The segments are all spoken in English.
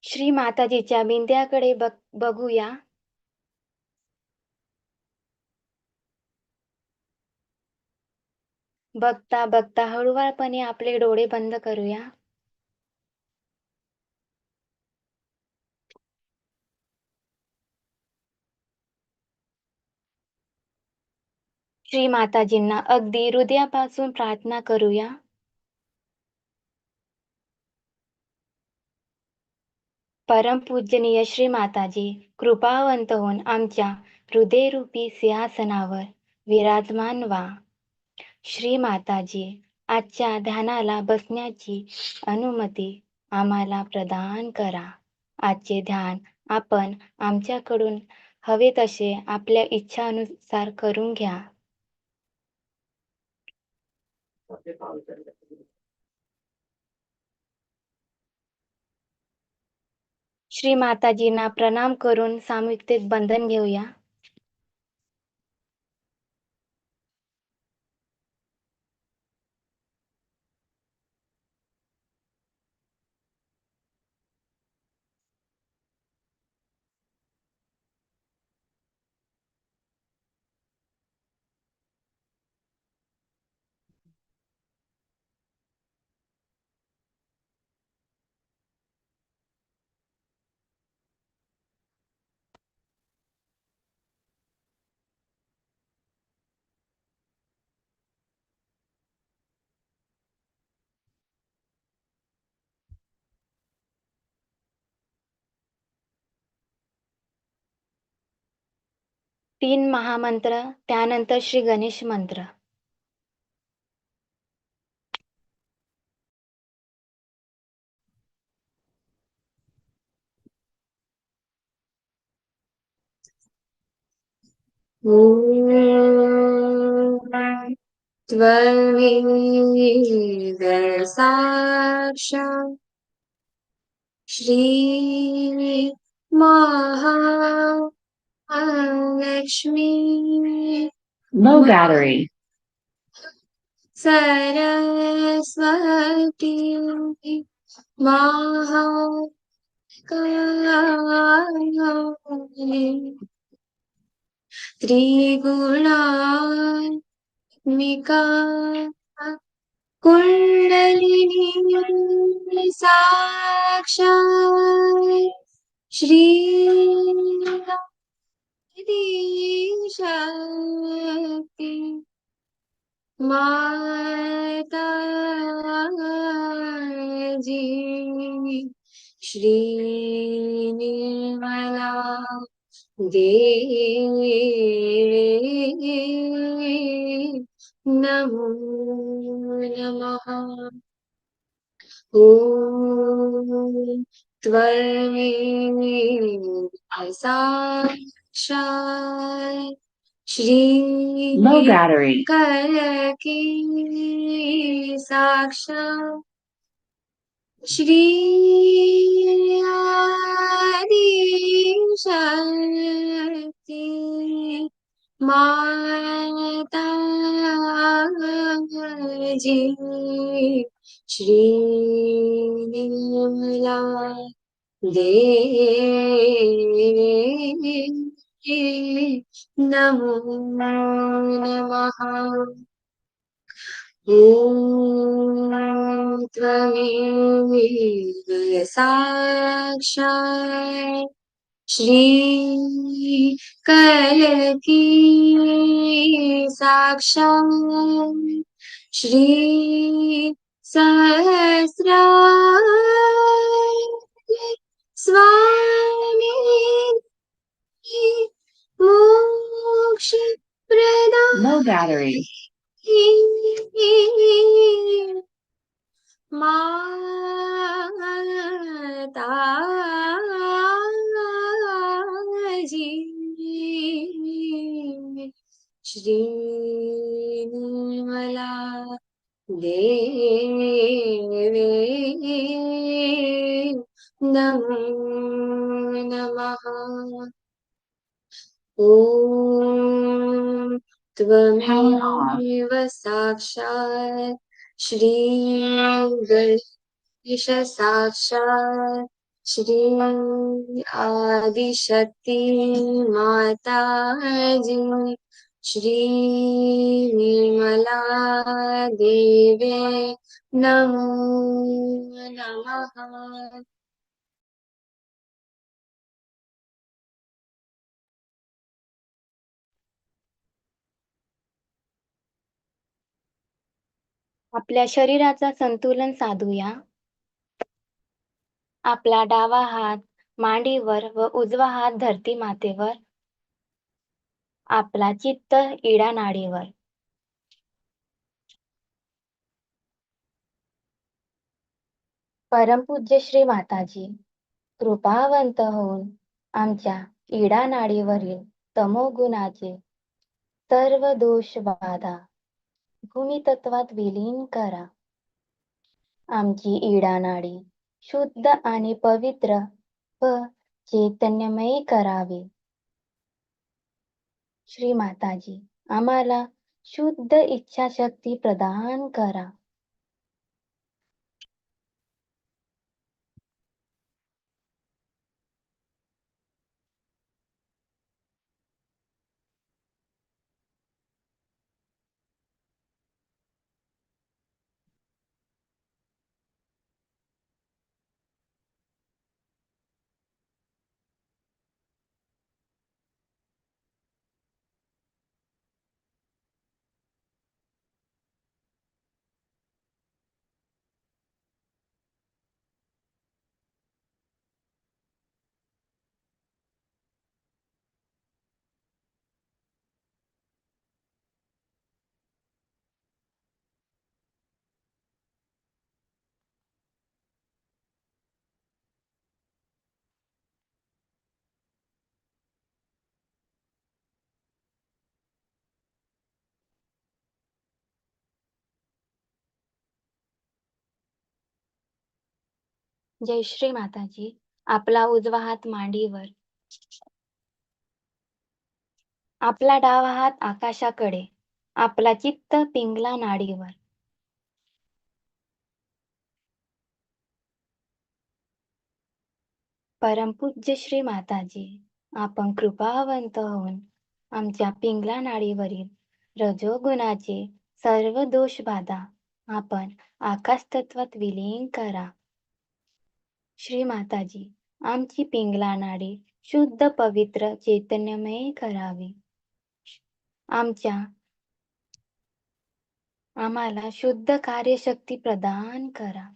श्री माताजीच्या बिंद्याकडे बघूया. बघता बघता हळुवारपणे आपले डोळे बंद करूया. श्री माताजींना अगदी हृदयापासून प्रार्थना करूया. परमपूजनीय श्री माताजी, कृपावंत होऊन आमच्या हृदयरूपी सिंहासनावर विराजमान व्हा. श्री माताजी, आजच्या ध्यानाला बसण्याची अनुमती आम्हाला प्रदान करा. आजचे ध्यान आपण आमच्याकडून हवे तसे आपल्या इच्छानुसार करून घ्या. श्री माताजींना प्रणाम करून सामूहिकतेत बंधन घेऊया. तीन महामंत्र, त्यानंतर श्री गणेश मंत्र. त्वमेव साक्षात् श्री महालक्ष्मी Low battery. सरस्वती महाकाली त्रिगुणात्मिका कुंडलिनी साक्षात् श्री शक्ती माताजी श्री निर्मला देवी नमो नमः. ॐ त्वमेव साक्षात् श्री Low battery. कलकी साक्षात् श्री आदिशक्ती माताजी श्री निर्मला देवी नमो नमः. ॐ त्वमेव साक्षात् श्री कलकी साक्षात् श्री सहस्रार स्वामी मोक्ष प्रदान Low battery. माताजी श्री निर्मला देवी नमो नमः. ॐ त्वमेव साक्षात् श्री गणेश साक्षात् श्री आदिशक्ति माताजी, श्री निर्मला देवे नमो नमः। आपल्या शरीराचा संतुलन साधूया. आपला डावा हात मांडीवर व उजवा हात धरती मातेवर. आपला चित्त इडा नाडीवर. परमपूज्य श्री माताजी, कृपावंत होऊन आमच्या इडा नाडीवरील तमोगुणाचे सर्व दोष बाधा भूमितत्वात विलीन करा. आमची इडा नाडी शुद्ध आणि पवित्र व चैतन्यमयी करावी. श्री माताजी, आम्हाला शुद्ध इच्छाशक्ती प्रदान करा. जय श्री माताजी. आपला उजवा हात मांडीवर. आपला डावा हात आकाशाकडे. आपला चित्त पिंगला नाडीवर. परमपूज्य श्री माताजी, आपण कृपावंत होऊन आमच्या पिंगला नाडीवरील रजोगुणाचे सर्व दोष बाधा आपण आकाश तत्वात विलीन करा. श्री माताजी, आमची पिंगला नाडी शुद्ध पवित्र चैतन्यमय करावी. आम्हाला शुद्ध कार्यशक्ती प्रदान करा.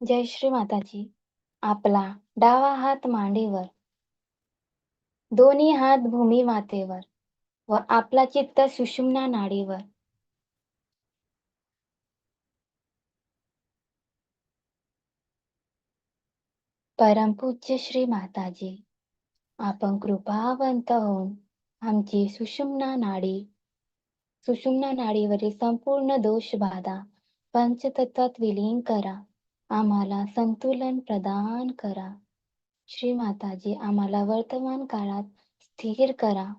जय श्री माताजी. आपला डावा हात मांडीवर. दोन्ही हात भूमी मातेवर व आपला चित्त सुषुम्ना नाडीवर. परमपूज्य श्री माताजी, आपण कृपावंत होऊन आमची सुषुम्ना नाडीवरील संपूर्ण दोष बाधा पंचतत्वात विलीन करा. आम्हाला संतुलन प्रदान करा. श्री माताजी, आम्हाला वर्तमान काळात स्थिर करा.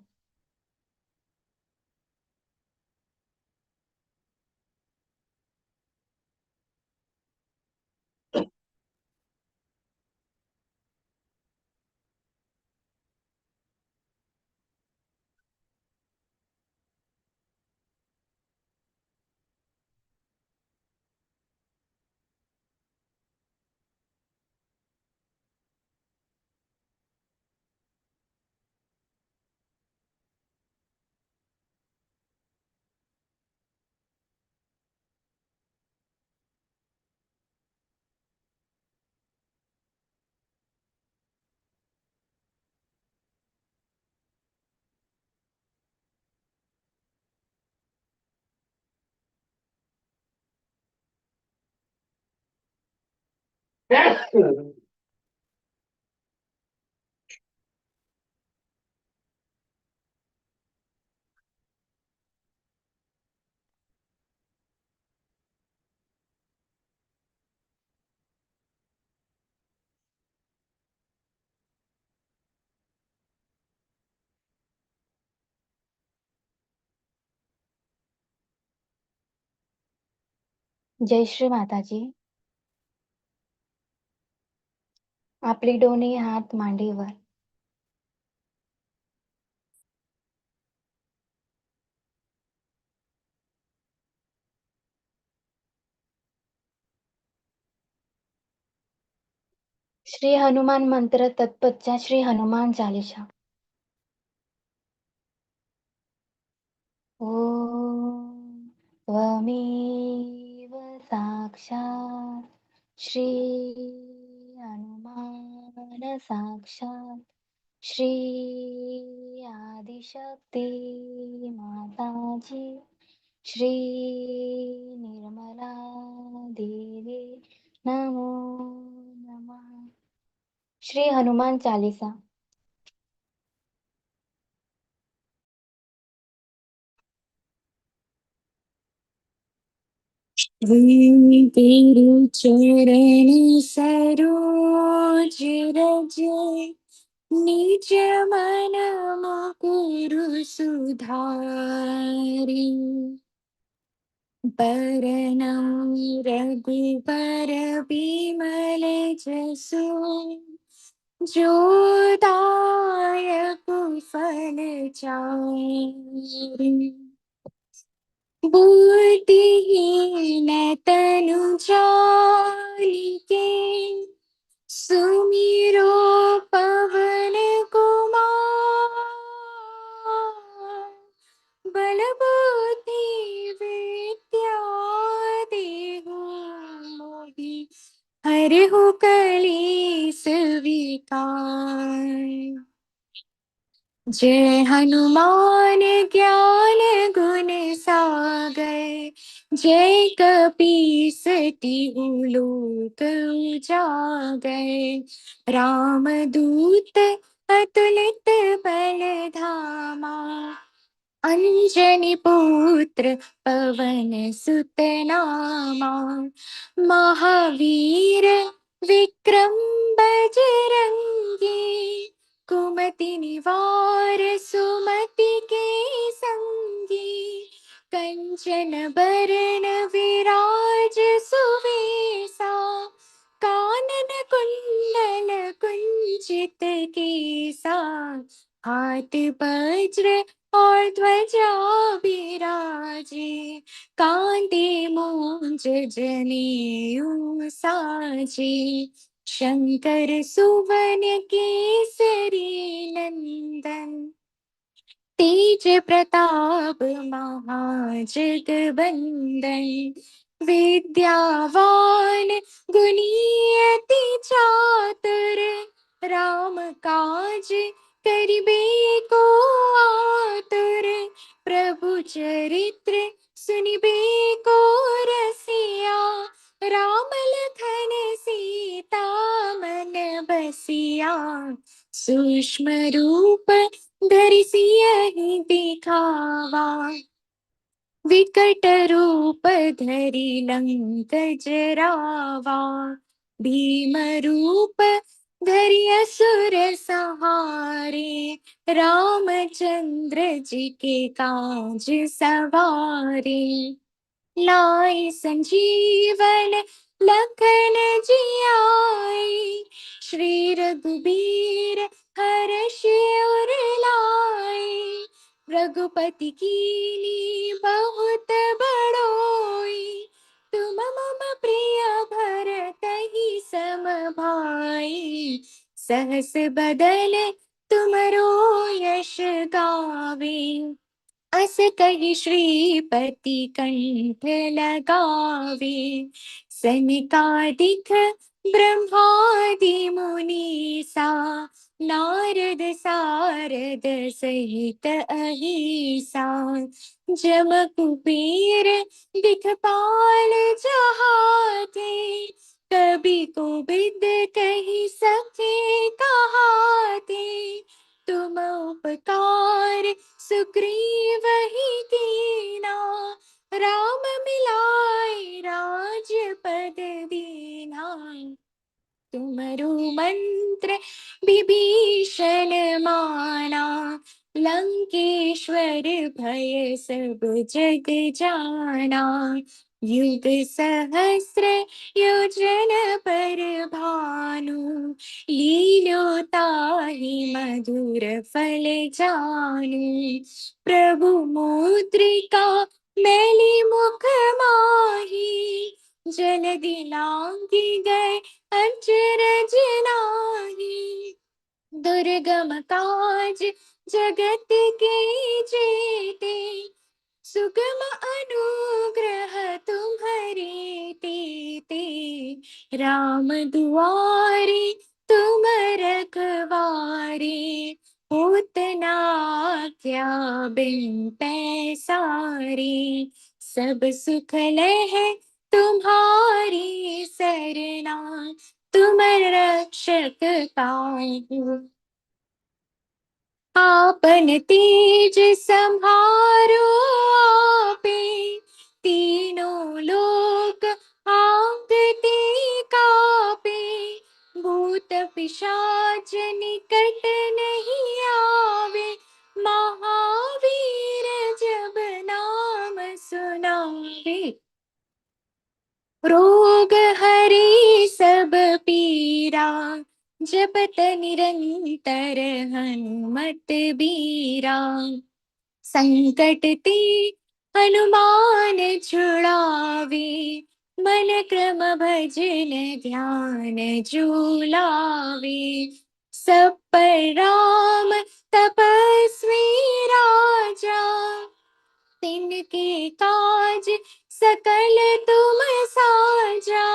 जय श्री माताजी. आपली दोन्ही हात मांडीवर. श्री हनुमान मंत्र तत्पश्चात श्री हनुमान चालीसा. ओम त्वमेव साक्षात् श्री हनुमान साक्षात् श्री आदिशक्ती माताजी श्री निर्मला देवी नमो नमः. श्री हनुमान चालीसा. तेरु चरण सरोज रज निज मन मुकुरु सुधारि बरनउँ रघुबर बिमल जसु जो दायक फल चारि बुद्धिहीन तनु जानिके सुमिरो पवन कुमार बल बुद्धि विद्या देहु मोहि हरहु कलेस विकार. जय हनुमान ज्ञान गुण सागर जय कपीस तिहु लोक उजागर राम दूत अतुलित बल धामा अंजनी पुत्र पवन सुत नामा महावीर विक्रम बजरंगी कुमति निवार सुमति के संगी कंचन बरन विराज सुवेसा कानन कुंडल कुंचित केसा हाथ वज्र और ध्वजा बिराजे कांधे मूंज जनेऊ साजे शंकर सुवन केसरी नंदन तेज प्रताप महाजगबंदन विद्यावान गुणियति चातुर राम काज करिबे को आतुर प्रभु चरित्र सुनिबे को रसिया राम लखन सीता मन बसिया सूक्ष्म रूप धरि सियहि दिखावा विकट रूप धरि लंक जरावा, भीम रूप धरि असुर सहारे, रामचंद्र जी के काज सवारे। लाई संजीवन लखन जियाए, श्री रघुबीर हर्ष उर लाए। रघुपति कीनी बहुत बड़ोई, तुम मम प्रिय भरतहि सम भाई। सहस बदन तुमरो यश गावे, अस कहि श्रीपति कंठ लगावे। सनकादिक ब्रह्मादि मुनीसा, नारद सारद सहित अहिसा। जम कुबेर दिखपाल जहाते, कवि कोविद कहि सके कहाते। तुम उपकार सुग्रीव ही कीना, राम मिलाए राजपद दीना। तुमरो मंत्र विभीषण माना, लंकेश्वर भय सब जग जाना। युग सहस्र योजन पर भानु, लील्यो ताहि मधुर फल जानु। प्रभु मुद्रिका मैली मुख माही, जलदि लांघि गए अचरज नाही। दुर्गम काज जगत के जेते, सुगम अनुग्रह तुम्हरे तेते। राम दुआरे तुम रखवारे, होत न आज्ञा बिन पैसारे। सब सुख लहे तुम्हारी सरना, तुम रक्षक काहू। आपन तेज संहारो आपे, तीनों लोक हांकते कापे। भूत पिशाच निकट नहीं आवे, महावीर जब नाम सुनावे। रोग हरे सब पीरा, जपत निरंतर हनुमत बीरा। संकट ते हनुमान छुड़ावे, मन क्रम भजन ध्यान जो लावे। सब पर राम तपस्वी राजा, तिनके काज सकल तुम साजा।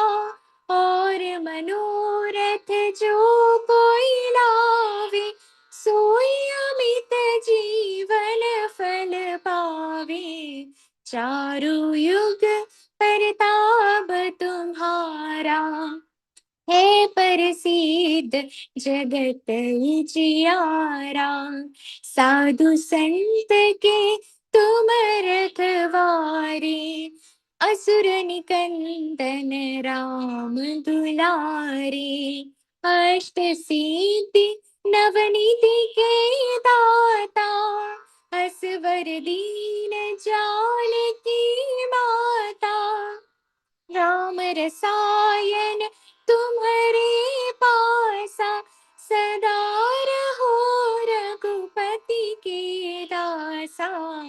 और मनोरथ जो कोई लावे, सोई अमित जीवन फल पावे। चारों युग परताप तुम्हारा, है प्रसिद्ध जगत उजियारा। साधु संत के तुम रखवारे, असुर निकंदन राम दुलारे। अष्ट सिद्धि नवनीति के दाता, असवर दीन जानकी माता। राम रसायन तुम्हारे पासा, सदा रहो रघुपति के दासा।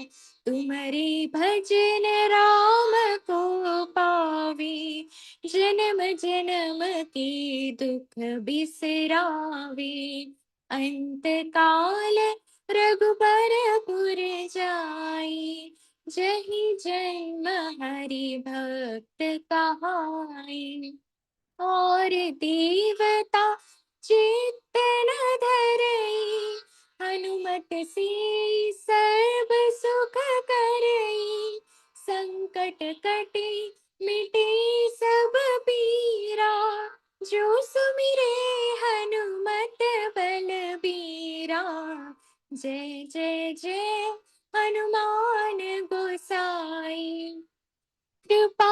तुम्हारे भजन राम को पावे, जन्म जन्म के दुख बिसरावे। अंत काल रघुबरपुर जाई, जहि जन्म हरि भक्त कहाई। और देवता चित्त न धरई, हनुमत से सर्व सुख करई। संकट कटे मिटे सब पीरा, जो सुमिरे हनुमत बलबीरा। जय जय जय हनुमान गोसाई, कृपा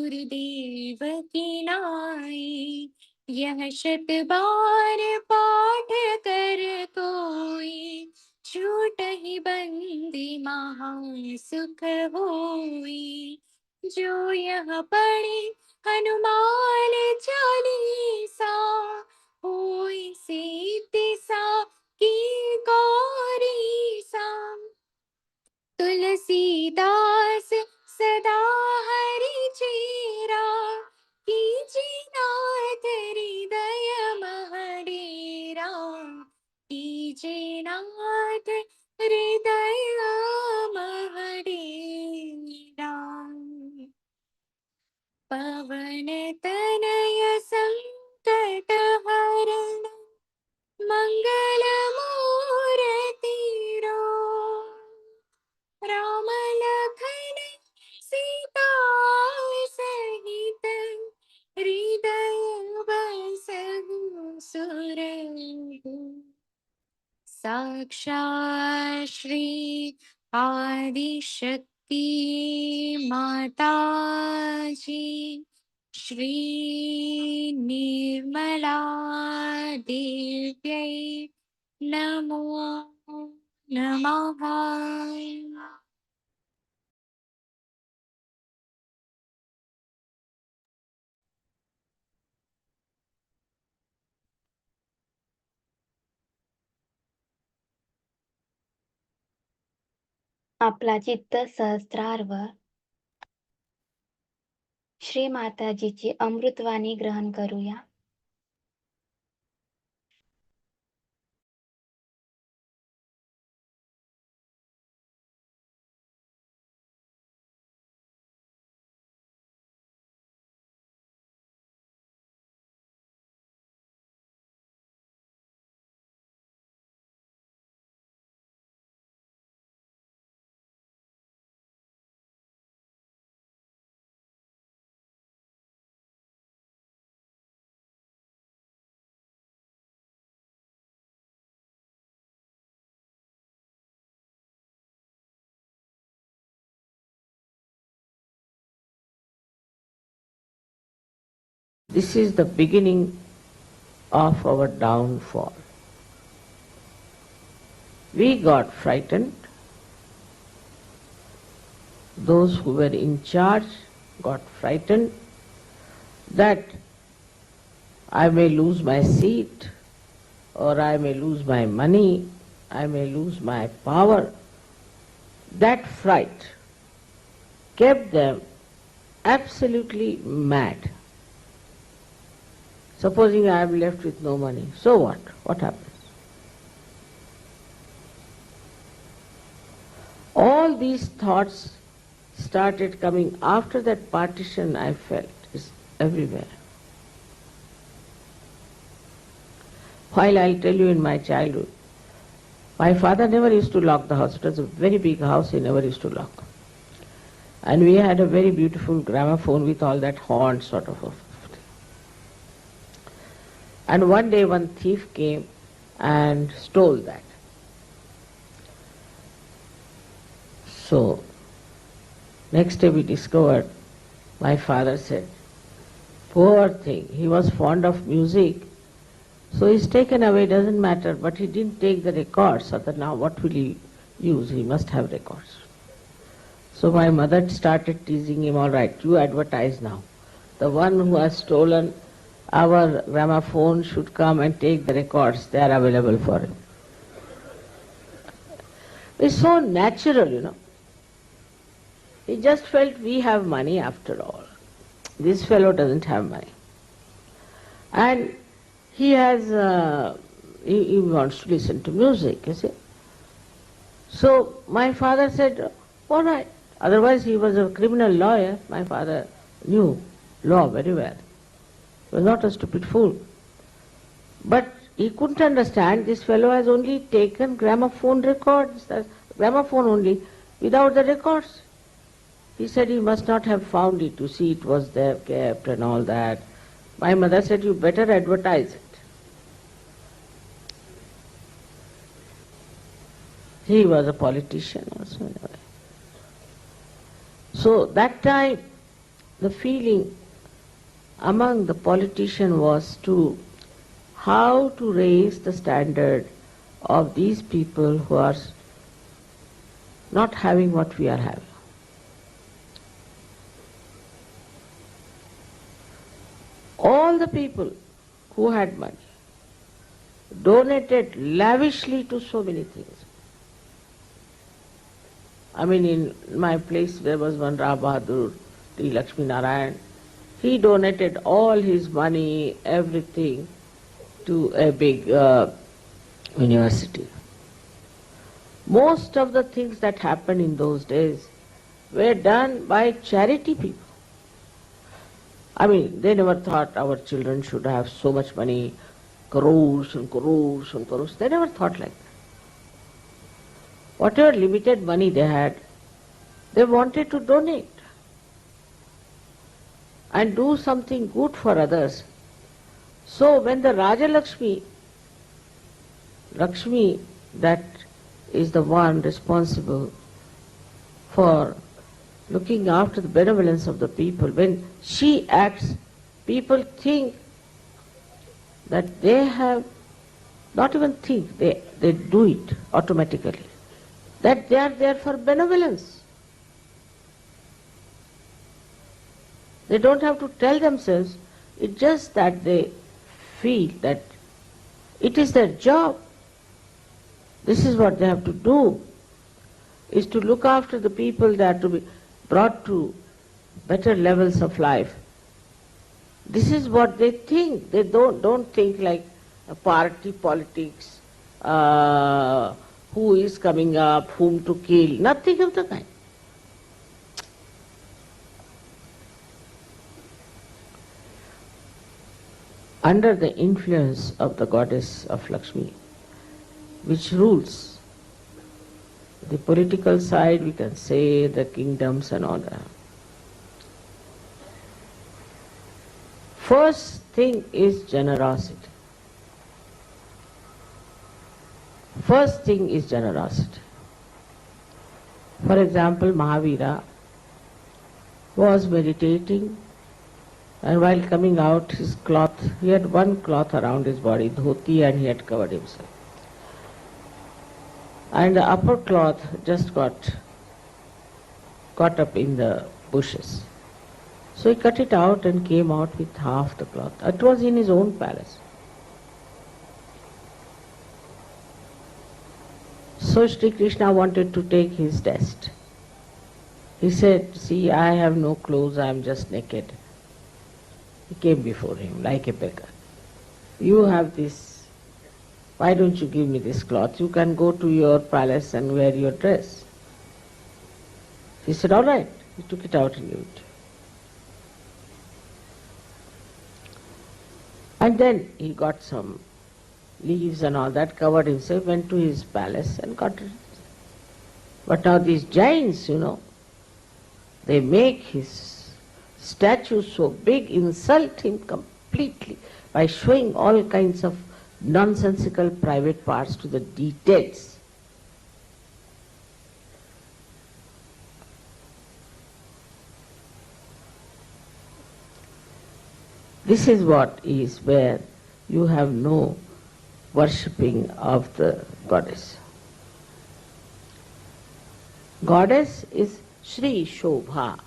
गुरुदेव की नाई। यह शत बार पाठ कर कोई, छूट ही बंदी महा सुख होई। जो यह पढ़े हनुमान चालीसा, होई सिद्धि सा की गौरी सा। तुलसीदास सदा हरि चेरा, कीजे नाथ हृदय महडेरा। कीजे नाथ हृदय महडेरा। पवन तनय संकट हरण, मंगल मूर्ति राम लखन सीता सहित, हृदय बसहु सुरहु। साक्षात् श्री आदिशक्ति माताजी, श्री निर्मला देव्यै नमो नमः। आपला चित्त सहस्त्रारवर श्री माताजीची अमृतवाणी ग्रहण करूया. This is the beginning of our downfall. We got frightened. Those who were in charge got frightened that I may lose my seat, or I may lose my money, I may lose my power. That fright kept them absolutely mad. Supposing I am left with no money, so what? What happens? All these thoughts started coming after that partition I felt is everywhere. While I'll tell you in my childhood, my father never used to lock the house. It was a very big house, he never used to lock. And we had a very beautiful gramophone with all that horn sort of a thing. And one day one thief came and stole that. So, next day we discovered, my father said, poor thing, he was fond of music, so he's taken away, doesn't matter, but he didn't take the records, so that now what will he use? He must have records. So my mother started teasing him, all right, you advertise now. The one who has stolen our gramophone should come and take the records, they are available for him. It's so natural, you know. He just felt we have money after all. This fellow doesn't have money. And he has, he wants to listen to music, you see. So my father said, all right. Otherwise he was a criminal lawyer. My father knew law very well. He was not a stupid fool. But he couldn't understand this fellow has only taken gramophone records, gramophone only, without the records. He said he must not have found it, to see it was there kept and all that. My mother said, you better advertise it. He was a politician also in a way. So that time the feeling among the politicians was to how to raise the standard of these people who are not having what we are having. All the people who had money donated lavishly to so many things. I mean, in my place there was one Ram Bahadur, T. Lakshmi Narayan. He donated all his money, everything, to a big university. Most of the things that happened in those days were done by charity people. I mean, they never thought our children should have so much money, crores and crores and crores. They never thought like that. Whatever limited money they had, they wanted to donate and do something good for others. So when the Raja Lakshmi, that is the one responsible for looking after the benevolence of the people, when she acts, people think that they have, not even think, they do it automatically, that they are there for benevolence. They don't have to tell themselves, it's just that they feel that it is their job. This is what they have to do, is to look after the people that are to be brought to better levels of life. This is what they think. They don't think like a party politics, who is coming up, whom to kill, nothing of the kind. Under the influence of the goddess of Lakshmi, which rules the political side, we can say, the kingdoms and all that. First thing is generosity. First thing is generosity. For example, Mahavira was meditating, and while coming out, his cloth, he had one cloth around his body, dhoti, and he had covered himself. And the upper cloth just got caught up in the bushes. So he cut it out and came out with half the cloth. It was in his own palace. So Shri Krishna wanted to take his test. He said, see, I have no clothes, I am just naked. He came before him like a beggar. You have this, why don't you give me this cloth? You can go to your palace and wear your dress. He said, all right. He took it out and gave it. And then he got some leaves and all that, covered himself, went to his palace and got it. But now these giants, they make his statue so big, insult him completely by showing all kinds of nonsensical private parts to the details. This is what is where you have no worshipping of the goddess. Goddess is Shri Shobha.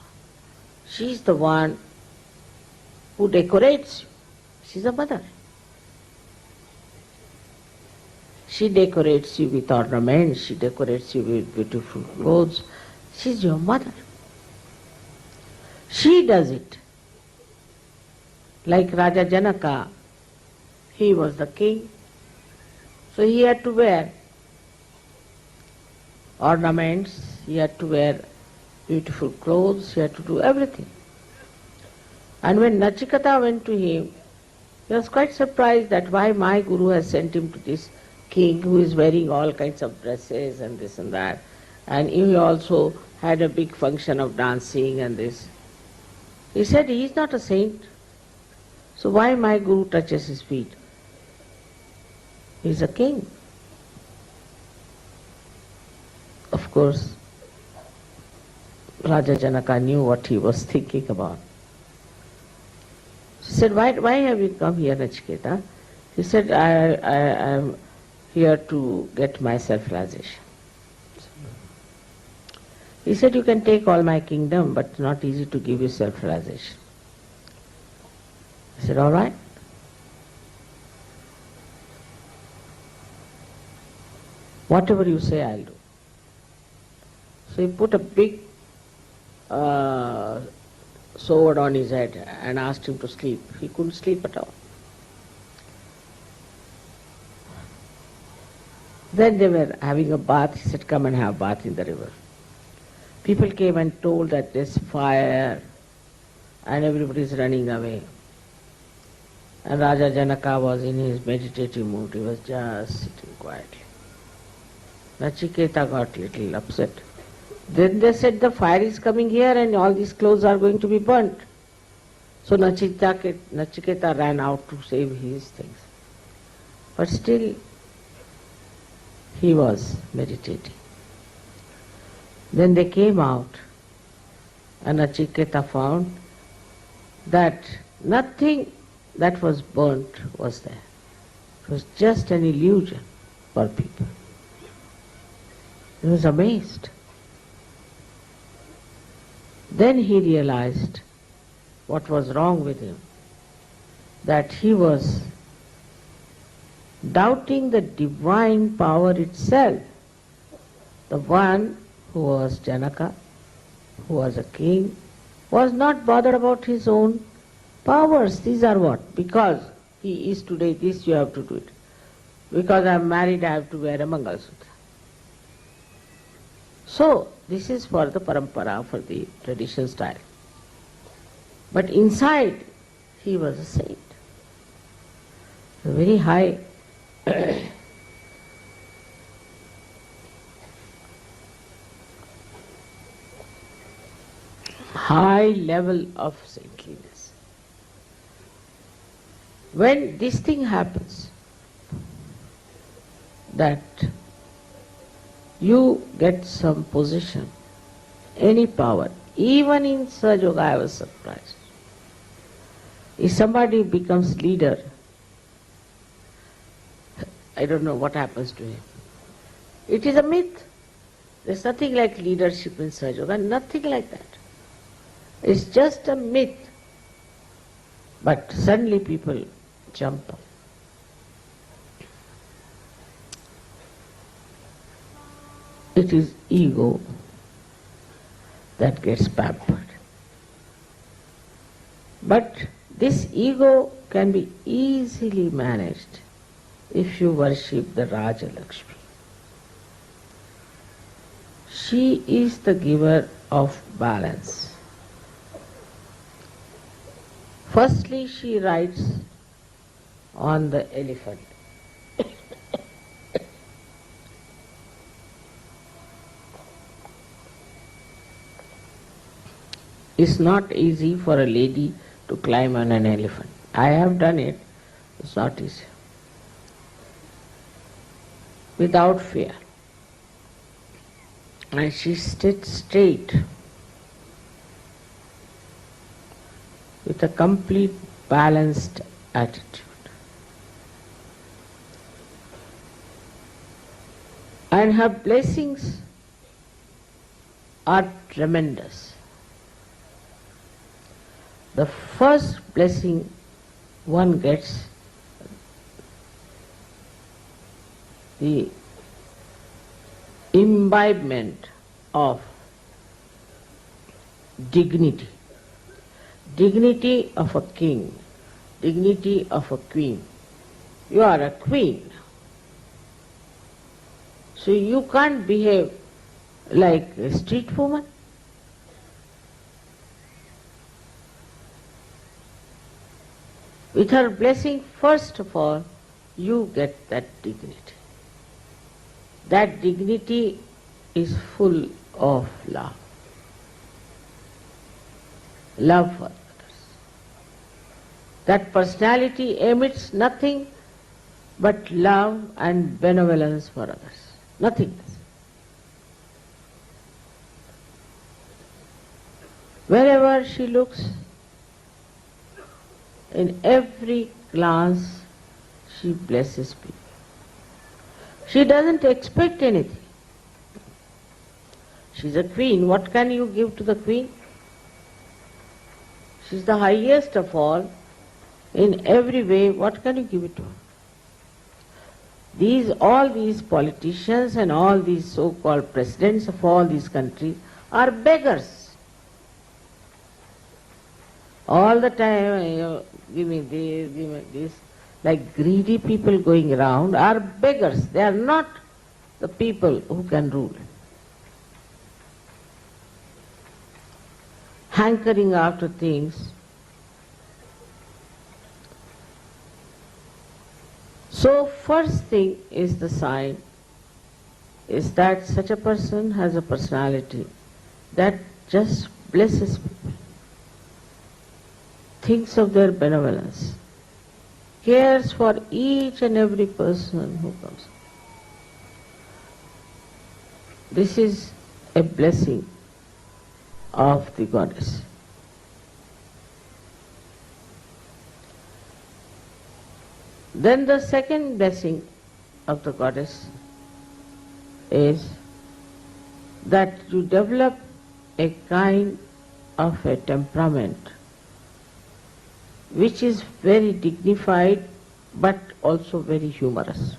She is the one who decorates you. She is a mother. She decorates you with ornaments, she decorates you with beautiful clothes. She is your mother. She does it. Like Raja Janaka, he was the king, so he had to wear ornaments, he had to wear beautiful clothes, he had to do everything. And when Nachiketa went to him, he was quite surprised that why my guru has sent him to this king who is wearing all kinds of dresses and this and that. And he also had a big function of dancing and this. He said, he is not a saint. So why my guru touches his feet? He is a king. Of course, Raja Janaka knew what he was thinking about. She said, why have you come here, Nachiketa? He said, I am here to get my self-realization. He said, you can take all my kingdom, but not easy to give you self-realization. I said, all right. Whatever you say, I'll do. So he put a big sword on his head and asked him to sleep. He couldn't sleep at all. Then they were having a bath. He said, come and have a bath in the river. People came and told that there's fire and everybody is running away. And Raja Janaka was in his meditative mood. He was just sitting quietly. Nachiketa got a little upset. Then they said the fire is coming here and all these clothes are going to be burnt. So Nachiketa ran out to save his things. But still he was meditating. Then they came out and Nachiketa found that nothing that was burnt was there. It was just an illusion for people. He was amazed. Then he realized what was wrong with him, that he was doubting the divine power itself. The one who was Janaka, who was a king, was not bothered about his own powers. These are what? Because he is today this, you have to do it. Because I am married, I have to wear a Mangalsutra. So, this is for the parampara, for the tradition style. But inside, he was a saint. A very high high level of saintliness. When this thing happens, that you get some position, any power, even in Sahaja Yoga I was surprised. If somebody becomes leader, I don't know what happens to him. It is a myth. There's nothing like leadership in Sahaja Yoga, nothing like that. It's just a myth. But suddenly people jump up. It is ego that gets pampered. But this ego can be easily managed if you worship the Raja Lakshmi. She is the giver of balance. Firstly, she rides on the elephant. It's not easy for a lady to climb on an elephant. I have done it. It's not easy. Without fear. And she sits straight with a complete balanced attitude. And her blessings are tremendous. The first blessing one gets, the imbibement of dignity. Dignity of a king, dignity of a queen. You are a queen. So you can't behave like a street woman. With her blessing, first of all, you get that dignity. That dignity is full of love. Love for others. That personality emits nothing but love and benevolence for others. Nothing else. Wherever she looks, In every glance, she blesses people. She doesn't expect anything. She's a queen. What can you give to the queen? She's the highest of all. In every way, what can you give it to her? All these politicians and all these so-called presidents of all these countries are beggars. All the time, give me this, give me this. Like greedy people going around are beggars. They are not the people who can rule. Hankering after things. So first thing is the sign is that such a person has a personality that just blesses people, thinks of their benevolence, cares for each and every person who comes. This is a blessing of the goddess. Then the second blessing of the goddess is that you develop a kind of a temperament which is very dignified but also very humorous.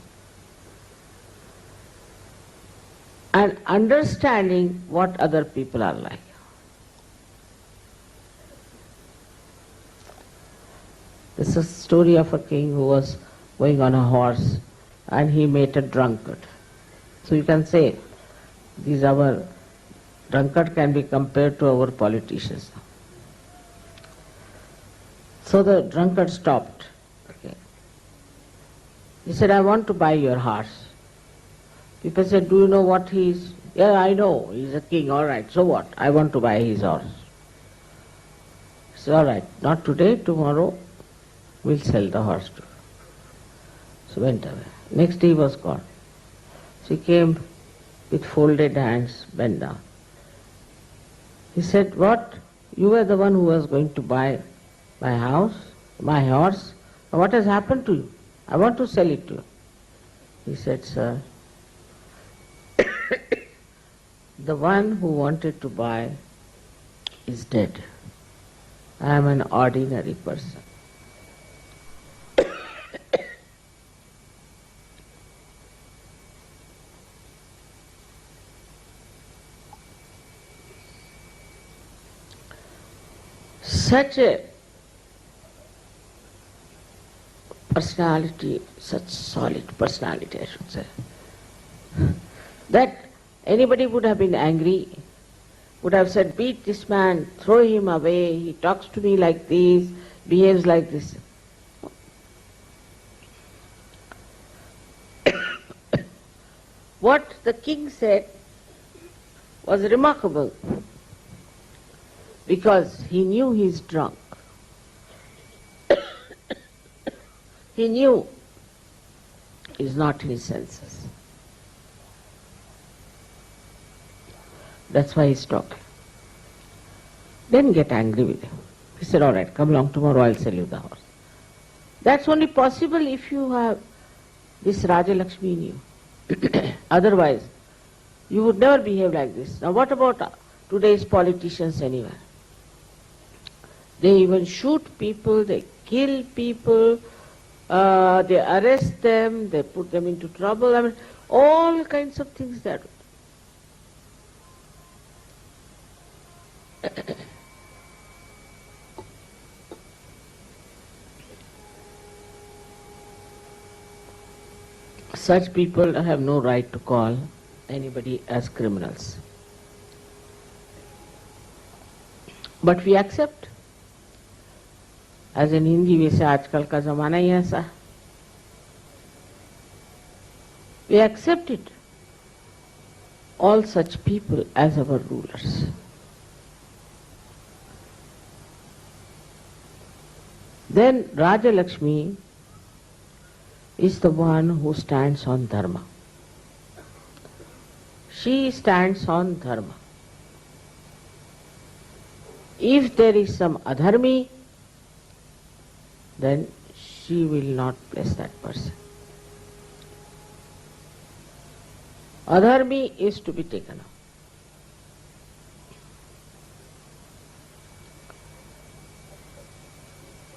And understanding what other people are like. This is a story of a king who was going on a horse and he met a drunkard. So you can say, our drunkard can be compared to our politicians. So the drunkard stopped. Okay. He said, I want to buy your horse. People said, do you know what he is? Yeah, I know, he's a king, all right, so what? I want to buy his horse. He said, all right, not today, tomorrow we'll sell the horse to you. So went away. Next day he was gone. She came with folded hands, bent down. He said, what? You were the one who was going to buy my house, my horse. What has happened to you? I want to sell it to you. He said, sir, the one who wanted to buy is dead. I am an ordinary person. Such a personality, such solid personality, I should say, that anybody would have been angry, would have said, beat this man, throw him away, he talks to me like this, behaves like this. What the king said was remarkable, because he knew he's drunk. He knew he's not in his senses. That's why he's talking. Then get angry with him. He said, all right, come along, tomorrow I'll sell you the horse. That's only possible if you have this Raja Lakshmi in you. Otherwise, you would never behave like this. Now what about today's politicians anyway? They even shoot people, they kill people, they arrest them, they put them into trouble. I mean, all kinds of things they do. Such people have no right to call anybody as criminals. But we accept. As in Hindi we say, आजकल का ज़माना ही ऐसा है. We accept it. All such people as our rulers. Then Raja Lakshmi is the one who stands on dharma. She stands on dharma. If there is some adharmi, then she will not bless that person. Adharmi is to be taken out.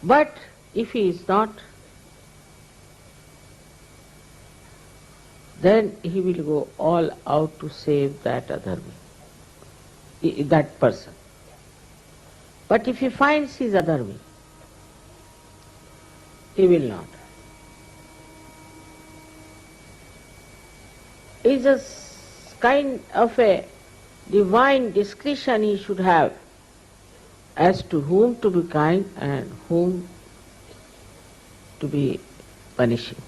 But if he is not, then he will go all out to save that adharmi, that person. But if he finds his adharmi, he will not. It's a kind of a divine discretion he should have as to whom to be kind and whom to be punishing.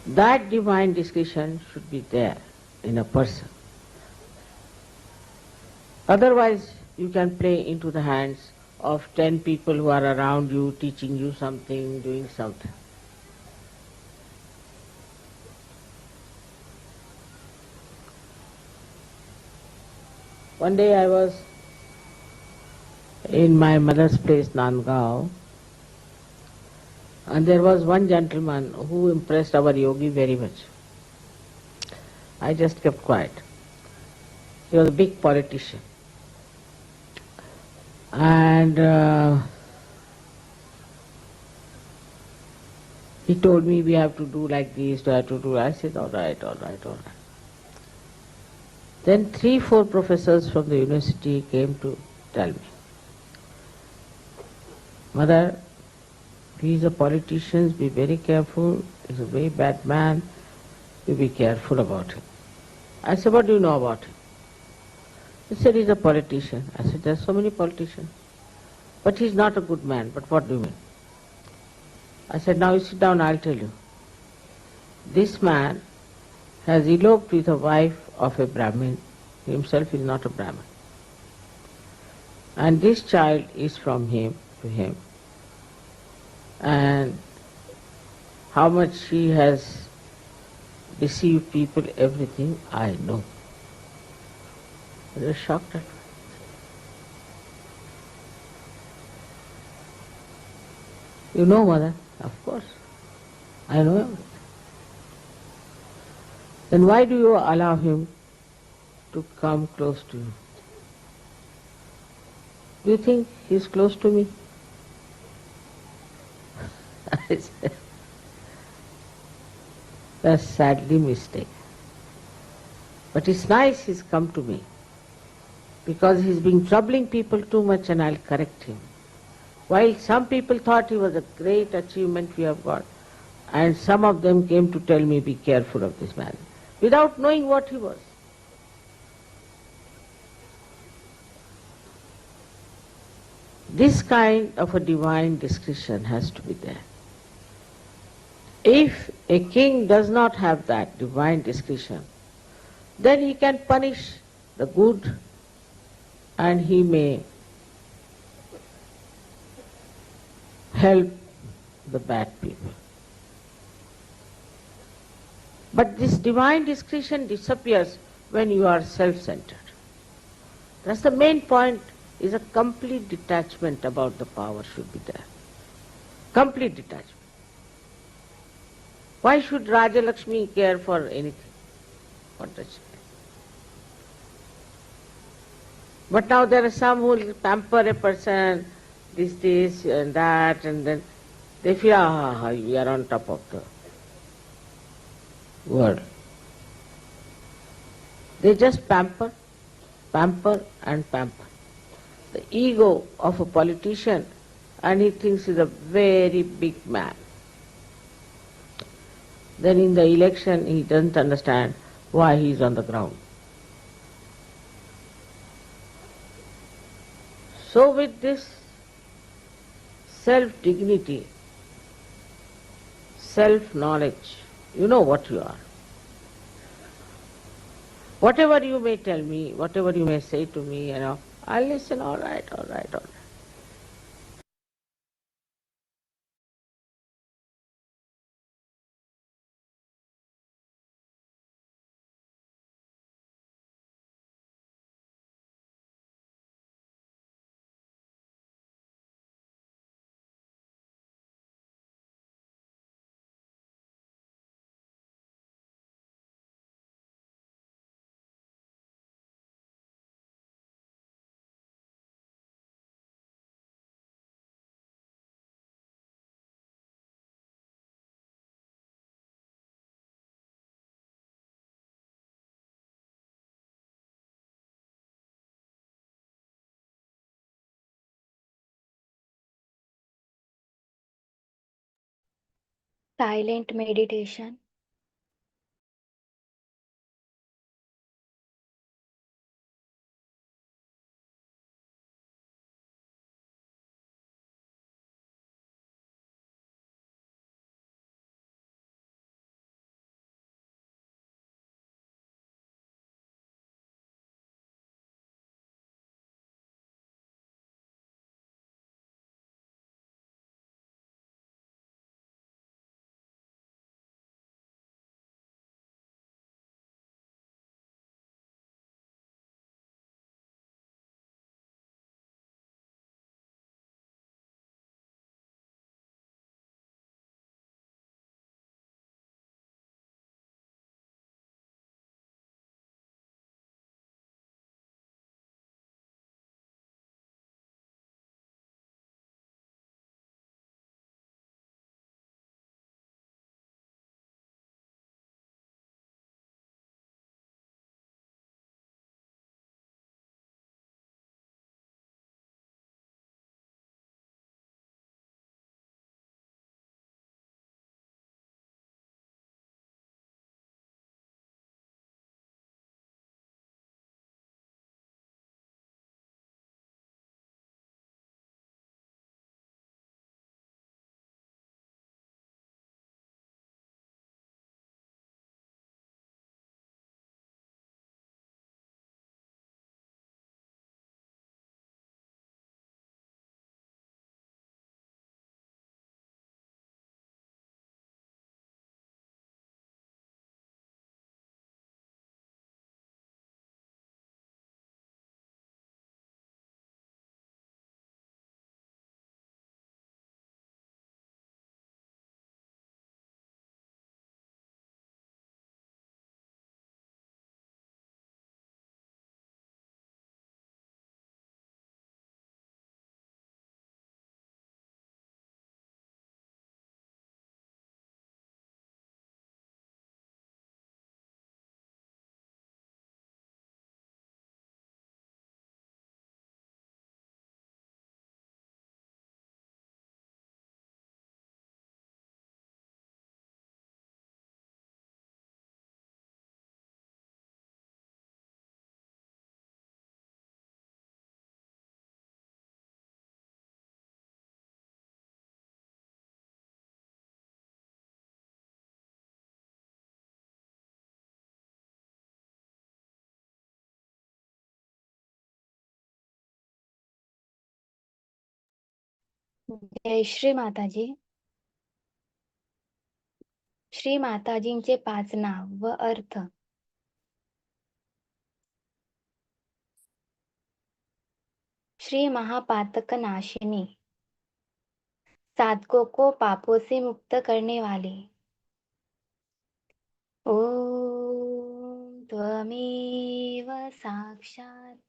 That divine discretion should be there in a person. Otherwise, you can play into the hands of 10 people who are around you, teaching you something, doing something. One day I was in my mother's place, Nandgaon, and there was one gentleman who impressed our yogi very much. I just kept quiet. He was a big politician. And he told me we have to do like this, we have to do. I said, all right, all right, all right. Then 3-4 professors from the university came to tell me, Mother, he is a politician, be very careful, he's a very bad man, you be careful about him. I said, what do you know about him? He said, he's a politician. I said, there are so many politicians. But he's not a good man. But what do you mean? I said, now you sit down, I'll tell you. This man has eloped with a wife of a Brahmin. He himself is not a Brahmin. And this child is from him to him. And how much he has deceived people, everything, I know. I was shocked at it. You know, Mother? Of course. I know everything. Then why do you allow him to come close to you? Do you think he is close to me? I said, that's sadly mistaken. But it's nice he's come to me, because he's been troubling people too much and I'll correct him. While some people thought he was a great achievement we have got, and some of them came to tell me, be careful of this man, without knowing what he was. This kind of a divine discretion has to be there. If a king does not have that divine discretion, then he can punish the good and he may help the bad people. But this divine discretion disappears when you are self-centered. That's the main point, is a complete detachment about the power should be there. Complete detachment. Why should Raja Lakshmi care for anything? What does she care? But now there are some who will pamper a person, this and that, and then they feel, we are on top of the world. They just pamper, pamper and pamper. The ego of a politician, and he thinks he's a very big man. Then in the election he doesn't understand why he is on the ground. So with this self-dignity, self-knowledge, you know what you are. Whatever you may tell me, whatever you may say to me, I'll listen, all right, all right, all right. silent meditation. जय श्री माताजी. श्री माताजींचे 5 नाव व अर्थ. श्री महापातक नाशिनी, साधकों को पापों से मुक्त करने वाले. ओम त्वमेव साक्षात्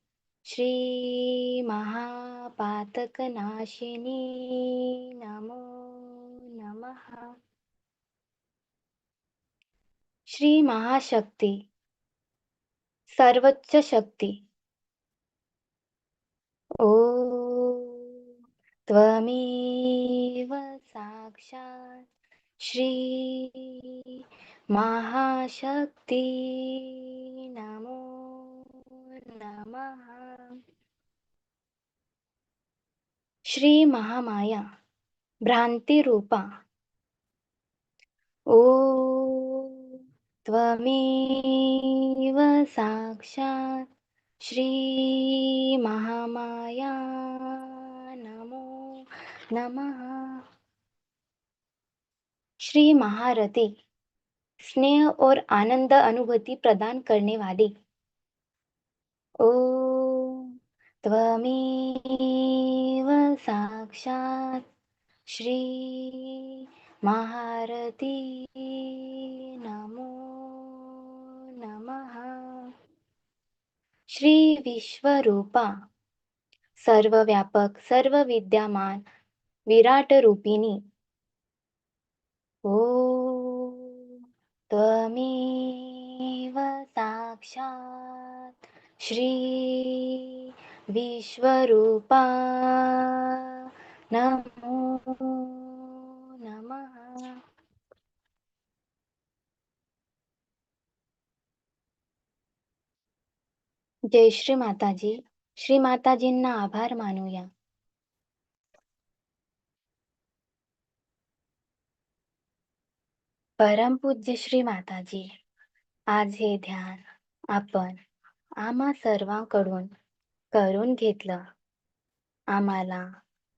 श्री महापातक नाशिनी नमो नमः. श्री महाशक्ति, सर्वोच्च शक्ती. ओम त्वमेव साक्षात् श्री महाशक्ती नमो नमः. श्री महामाया, भ्रांति रूपा. ओम त्वमेव साक्षात् श्री महामाया नमो नमः. श्री महारथी, स्नेह और आनंद अनुभूति प्रदान करने वाली. ओम त्वमेव साक्षात् श्री महारथी नमो नमः. श्री विश्वरूपा, सर्वव्यापक सर्वविद्यमान विराट रूपिणी. ओम त्वमेव साक्षात् श्री विश्वरूपा नमो नमः. जय श्री माताजी. श्री माताजींना आभार मानूया. परमपूज्य श्री माताजी, आज हे ध्यान आपण आम्हा सर्वांकडून करून घेतलं, आम्हाला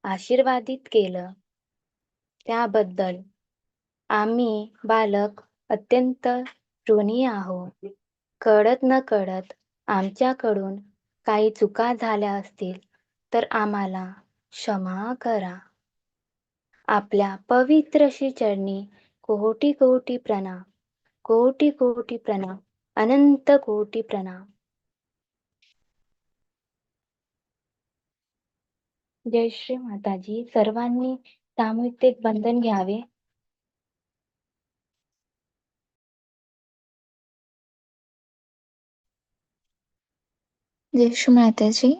आशीर्वादित केलं, त्याबद्दल आम्ही बालक अत्यंत ऋणी आहोत. कळत न कळत आमच्याकडून काही चुका झाल्या असतील तर आम्हाला क्षमा करा. आपल्या पवित्र श्री चरणी कोटी कोटी प्रणाम, कोटी कोटी प्रणाम, अनंत कोटी प्रणाम. जय श्री माताजी. सर्वांनी सामूहिक बंधन घ्यावे. जय श्री माताजी.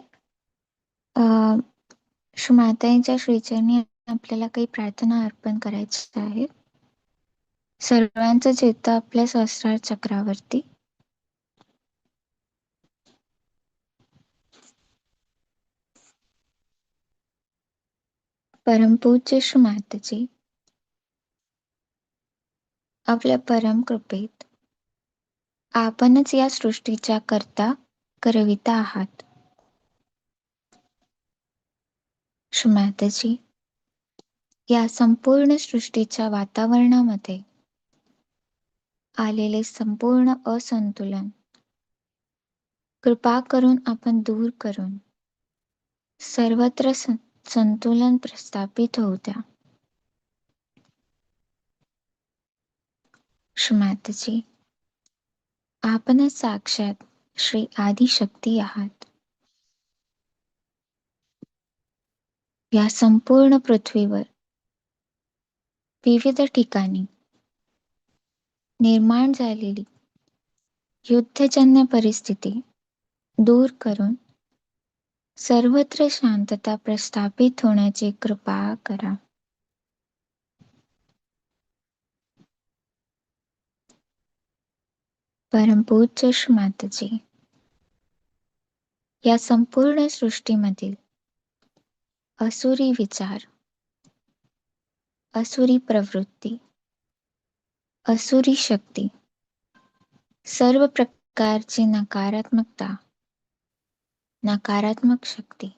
श्री माताजींच्या श्रीचरणी आपल्याला काही प्रार्थना अर्पण करायची आहे. सर्वांचं चित्त आपल्या सहस्रार चक्रावरती. परमपूज्य श्री माताजी, आपल्या परम कृपेत आपणच या सृष्टीच्या करता करविता आहात. श्री माताजी, या संपूर्ण सृष्टीच्या वातावरणामध्ये आलेले संपूर्ण असंतुलन कृपा करून आपण दूर करून सर्वत्र संतुलन प्रस्थापित होऊ द्या. श्री माताजी, आपणच साक्षात श्री आदिशक्ती आहात. या संपूर्ण पृथ्वीवर विविध ठिकाणी निर्माण झालेली युद्धजन्य परिस्थिती दूर करून सर्वत्र शांतता प्रस्थापित होण्याची कृपा करा. परमपूज्य श्री माताजी, या संपूर्ण सृष्टीमधील असुरी विचार, असुरी प्रवृत्ती, असुरी शक्ती, सर्व प्रकारची नकारात्मकता, नकारात्मक शक्ती,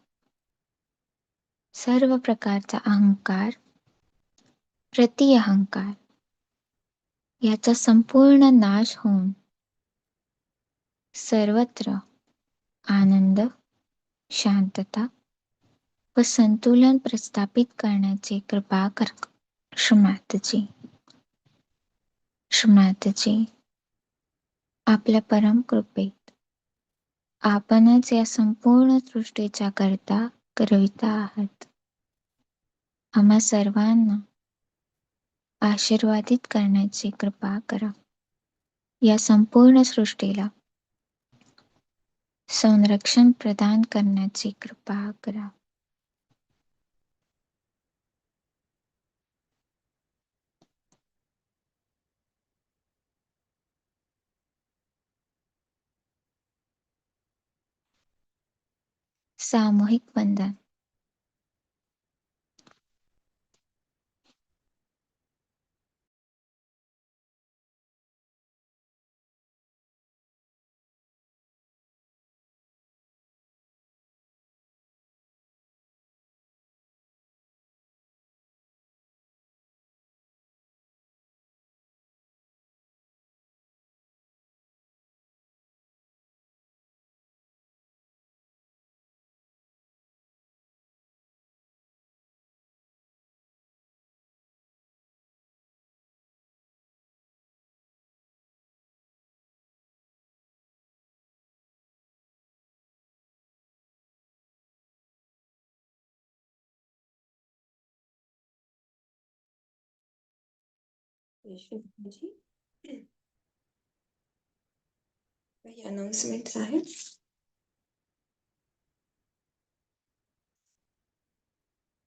सर्व प्रकारचा अहंकार, प्रतिअहंकार याचा संपूर्ण नाश होऊन सर्वत्र आनंद, शांतता व संतुलन प्रस्थापित करण्याची कृपा करा. श्री माताजी, श्री माताजी, आपल्या परम कृपेत आपणच या संपूर्ण सृष्टीच्या करता करविता आहात. आम्हा सर्वांना आशीर्वादित करण्याची कृपा करा. या संपूर्ण सृष्टीला संरक्षण प्रदान करण्याची कृपा करा. सामूहिक वंदन. काही अनाउन्समेंट आहेत.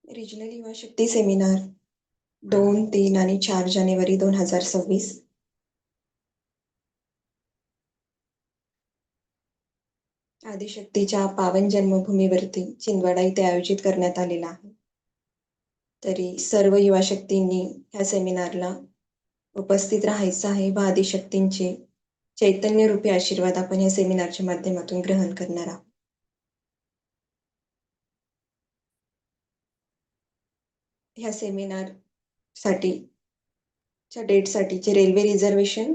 रिजनल युवा शक्ती सेमिनार 2, 3 आणि 4 जानेवारी 2026. आदिशक्तीच्या पावन जन्मभूमीवरती छिंदवाडा इथे आयोजित करण्यात आलेला आहे. तरी सर्व युवा शक्तींनी ह्या सेमिनारला उपस्थित राहायचं आहे व आदिशक्तींचे चैतन्यरूपी आशीर्वाद आपण या सेमिनारच्या माध्यमातून ग्रहण करणार आहोत. ह्या सेमिनारच्या डेटसाठीचे रेल्वे रिझर्वेशन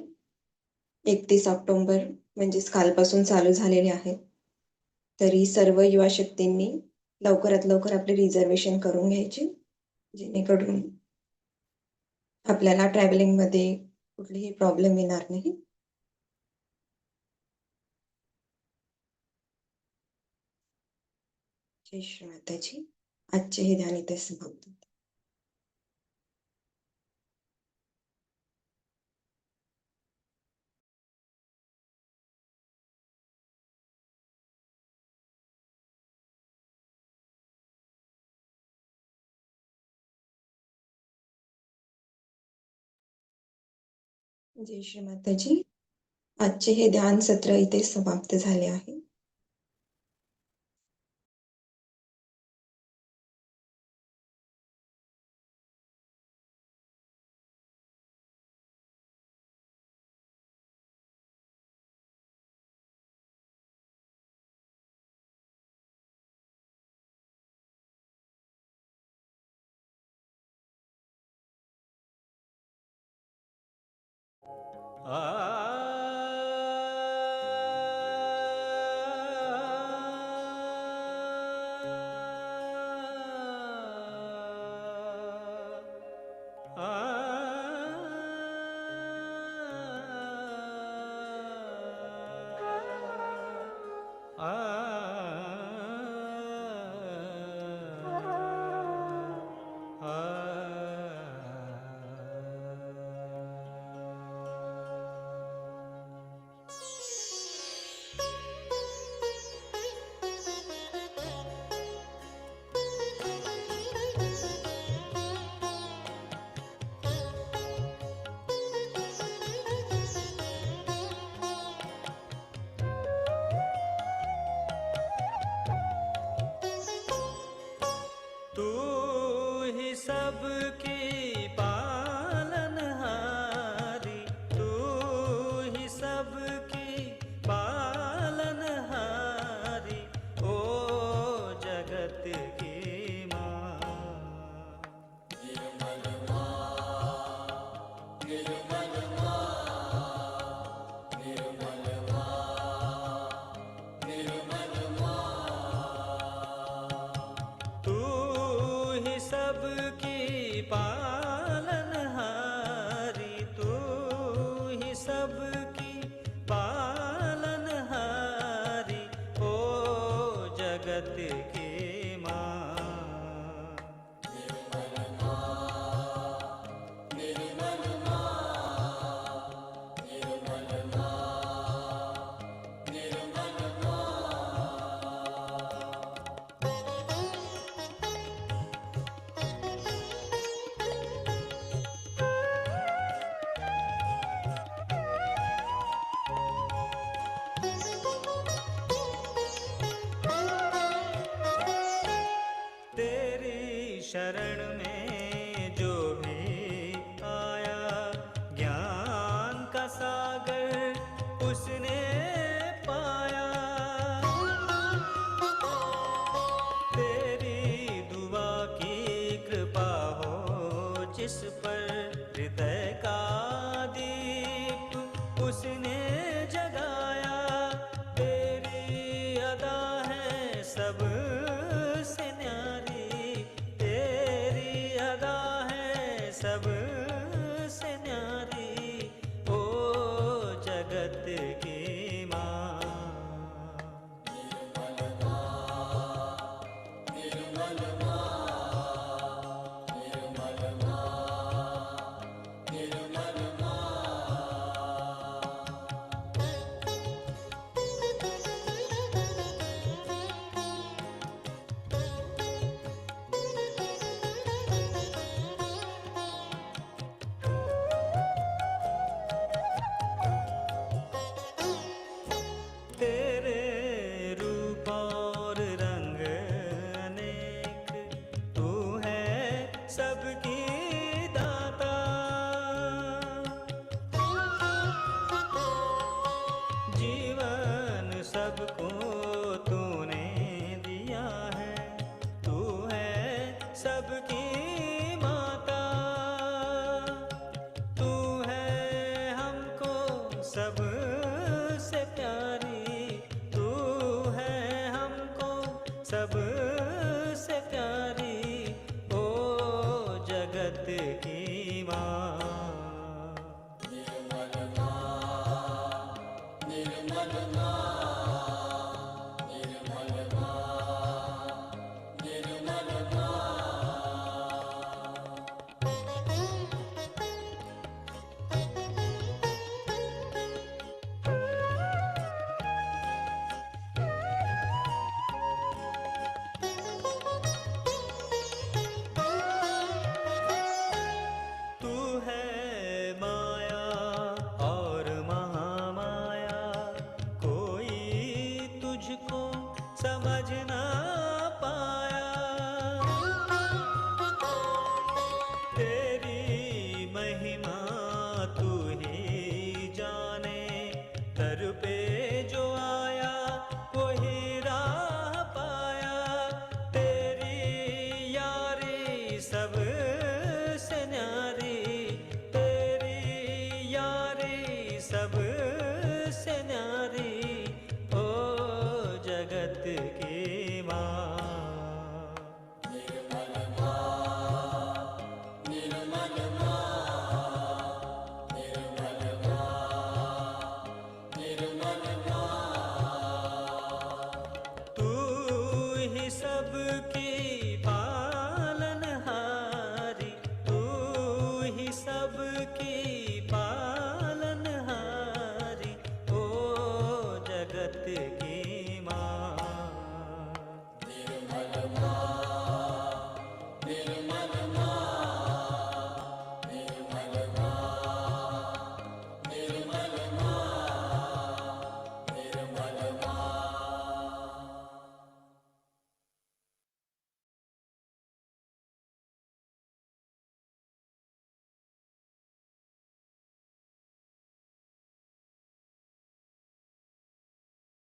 31 ऑक्टोबर म्हणजेच कालपासून चालू झालेले आहेत. तरी सर्व युवा शक्तींनी लवकरात लवकर आपले रिझर्वेशन करून घ्यायचे, जेणेकरून आपल्याला ट्रॅव्हलिंगमध्ये कुठलीही प्रॉब्लेम येणार नाही. जय श्री माताजी. आजचे हे ध्यान इथे समाप्त होते. जय श्री माताजी. आजचे हे ध्यान सत्र इथे समाप्त झाले आहे. तू ही सबकी पालनहारी, तू ही सबकी पालनहारी, ओ जगत की माँ. निर्मल माँ, निर्मल माँ, निर्मल माँ, निर्मल माँ. तू ही सबकी पालनहारी, तू ही सबकी पालनहारी, ओ जगत की माँ. निर्मल माँ, निर्मल माँ, निर्मल माँ, निर्मल माँ. तेरी शरण में जो भी आया, ज्ञान का सागर उसने पाया. तेरी दुआ की कृपा हो जिस पर, हृदय का दीप उसने जगाया. तेरी अदा है सब से न्यारी, तेरी अदा है सब से न्यारी, ओ जगत की माँ. निर्मल माँ, निर्मल माँ,